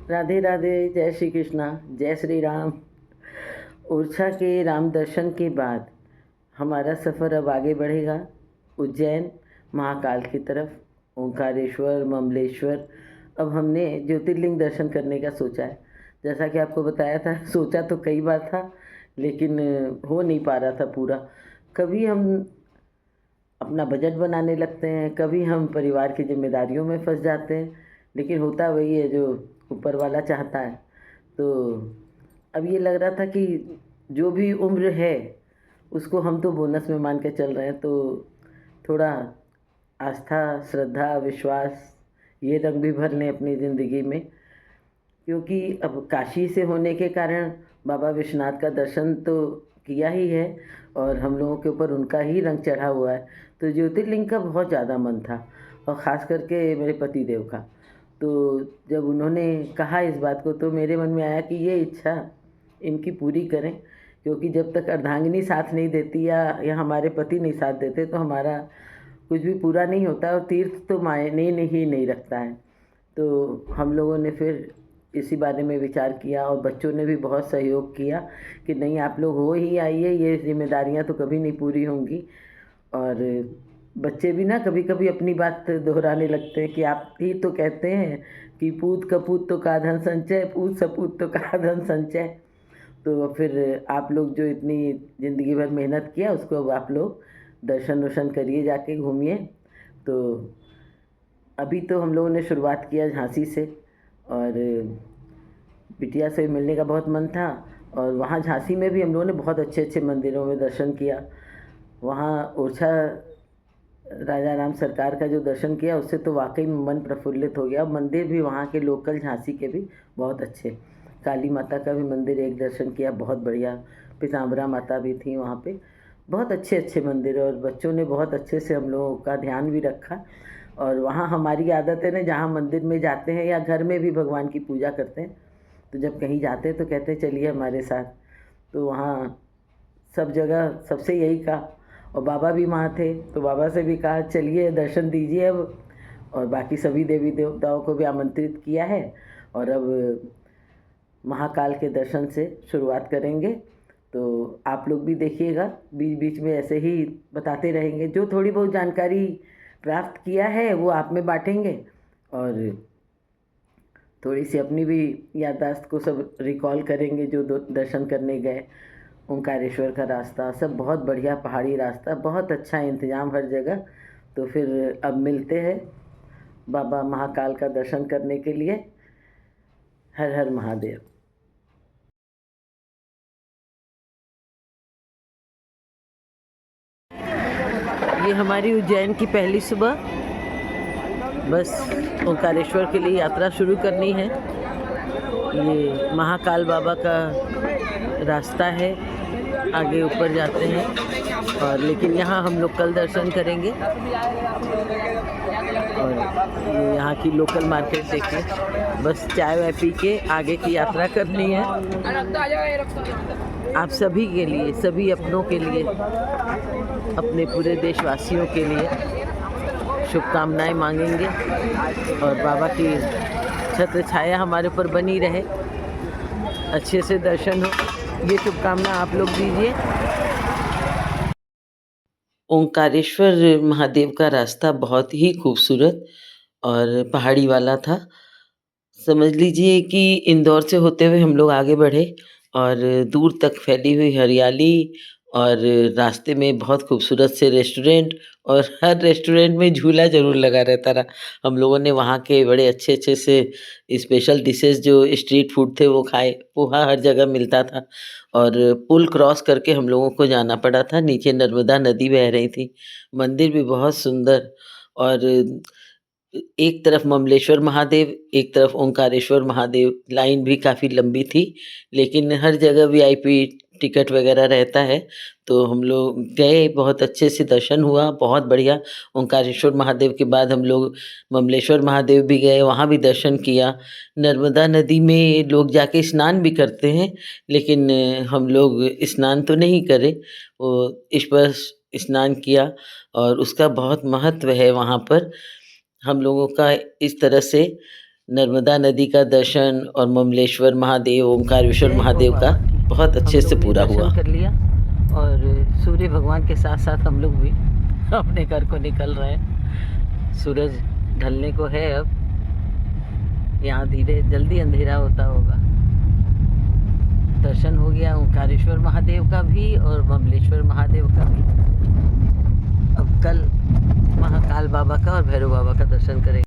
राधे राधे, जय श्री कृष्णा, जय श्री राम। ओरछा के राम दर्शन के बाद हमारा सफ़र अब आगे बढ़ेगा उज्जैन महाकाल की तरफ। ओंकारेश्वर, ममलेश्वर। अब हमने ज्योतिर्लिंग दर्शन करने का सोचा है। जैसा कि आपको बताया था, सोचा तो कई बार था, लेकिन हो नहीं पा रहा था पूरा। कभी हम अपना बजट बनाने लगते हैं, कभी हम परिवार की जिम्मेदारियों में फंस जाते हैं, लेकिन होता वही है जो ऊपर वाला चाहता है। तो अब ये लग रहा था कि जो भी उम्र है उसको हम तो बोनस में मान के चल रहे हैं, तो थोड़ा आस्था, श्रद्धा, विश्वास ये रंग भी भर लें अपनी ज़िंदगी में। क्योंकि अब काशी से होने के कारण बाबा विश्वनाथ का दर्शन तो किया ही है, और हम लोगों के ऊपर उनका ही रंग चढ़ा हुआ है। तो ज्योतिर्लिंग का बहुत ज़्यादा मन था, और ख़ास करके मेरे पति देव का। तो जब उन्होंने कहा इस बात को, तो मेरे मन में आया कि ये इच्छा इनकी पूरी करें। क्योंकि जब तक अर्धांगिनी साथ नहीं देती या हमारे पति नहीं साथ देते, तो हमारा कुछ भी पूरा नहीं होता, और तीर्थ तो मायने ही नहीं रखता है। तो हम लोगों ने फिर इसी बारे में विचार किया, और बच्चों ने भी बहुत सहयोग किया कि नहीं, आप लोग हो ही आइए, ये जिम्मेदारियां तो कभी नहीं पूरी होंगी। और बच्चे भी ना कभी कभी अपनी बात दोहराने लगते हैं कि आप ही तो कहते हैं कि पूत कपूत तो का धन संचय, पूत सपूत तो का धन संचय। तो फिर आप लोग जो इतनी ज़िंदगी भर मेहनत किया, उसको अब आप लोग दर्शन वर्शन करिए, जाके घूमिए। तो अभी तो हम लोगों ने शुरुआत किया झांसी से, और बिटिया से मिलने का बहुत मन था। और वहाँ झांसी में भी हम लोगों ने बहुत अच्छे अच्छे मंदिरों में दर्शन किया। वहाँ ओरछा राजा राम सरकार का जो दर्शन किया, उससे तो वाकई में मन प्रफुल्लित हो गया। मंदिर भी वहाँ के लोकल झांसी के भी बहुत अच्छे। काली माता का भी मंदिर एक दर्शन किया, बहुत बढ़िया। पीताम्बरा माता भी थी वहाँ पे। बहुत अच्छे अच्छे मंदिर, और बच्चों ने बहुत अच्छे से हम लोगों का ध्यान भी रखा। और वहाँ हमारी आदत है ना, जहाँ मंदिर में जाते हैं या घर में भी भगवान की पूजा करते हैं, तो जब कहीं जाते हैं तो कहते हैं चलिए हमारे साथ। तो वहाँ सब जगह सबसे यही कहा, और बाबा भी वहाँ थे तो बाबा से भी कहा चलिए दर्शन दीजिए अब। और बाकी सभी देवी देवताओं को भी आमंत्रित किया है, और अब महाकाल के दर्शन से शुरुआत करेंगे। तो आप लोग भी देखिएगा, बीच बीच में ऐसे ही बताते रहेंगे। जो थोड़ी बहुत जानकारी प्राप्त किया है वो आप में बांटेंगे, और थोड़ी सी अपनी भी याददाश्त को सब रिकॉल करेंगे जो दर्शन करने गए। ओंकारेश्वर का रास्ता सब बहुत बढ़िया, पहाड़ी रास्ता, बहुत अच्छा इंतज़ाम हर जगह। तो फिर अब मिलते हैं बाबा महाकाल का दर्शन करने के लिए। हर हर महादेव। ये हमारी उज्जैन की पहली सुबह। बस ओंकारेश्वर के लिए यात्रा शुरू करनी है। ये महाकाल बाबा का रास्ता है, आगे ऊपर जाते हैं। और लेकिन यहाँ हम लोग कल दर्शन करेंगे। और ये यहाँ की लोकल मार्केट देखिए। बस चाय वाय पी के आगे की यात्रा करनी है। आप सभी के लिए, सभी अपनों के लिए, अपने पूरे देशवासियों के लिए शुभकामनाएं मांगेंगे, और बाबा की छत्र छाया हमारे ऊपर बनी रहे, अच्छे से दर्शन हो, ये शुभकामना आप लोग दीजिए। ओंकारेश्वर महादेव का रास्ता बहुत ही खूबसूरत और पहाड़ी वाला था। समझ लीजिए कि इंदौर से होते हुए हम लोग आगे बढ़े, और दूर तक फैली हुई हरियाली, और रास्ते में बहुत खूबसूरत से रेस्टोरेंट, और हर रेस्टोरेंट में झूला ज़रूर लगा रहता रहा। हम लोगों ने वहाँ के बड़े अच्छे-अच्छे से स्पेशल डिशेज़ जो स्ट्रीट फूड थे वो खाए। पोहा हर जगह मिलता था, और पुल क्रॉस करके हम लोगों को जाना पड़ा था। नीचे नर्मदा नदी बह रही थी। मंदिर भी बहुत सुंदर, और एक तरफ ममलेश्वर महादेव, एक तरफ ओंकारेश्वर महादेव। लाइन भी काफ़ी लंबी थी, लेकिन हर जगह वीआईपी टिकट वगैरह रहता है। तो हम लोग गए, बहुत अच्छे से दर्शन हुआ, बहुत बढ़िया। ओंकारेश्वर महादेव के बाद हम लोग ममलेश्वर महादेव भी गए, वहाँ भी दर्शन किया। नर्मदा नदी में लोग जाके स्नान भी करते हैं, लेकिन हम लोग स्नान तो नहीं करे, वो स्पर्श स्नान किया, और उसका बहुत महत्व है वहाँ पर। हम लोगों का इस तरह से नर्मदा नदी का दर्शन और ममलेश्वर महादेव, ओंकारेश्वर महादेव का बहुत अच्छे से पूरा हुआ। कर लिया और सूर्य भगवान के साथ साथ हम लोग भी अपने घर को निकल रहे हैं। सूरज ढलने को है अब, यहाँ धीरे जल्दी अंधेरा होता होगा। दर्शन हो गया ओंकारेश्वर महादेव का भी और ममलेश्वर महादेव का भी। अब कल महाकाल बाबा का और भैरव बाबा का दर्शन करेंगे।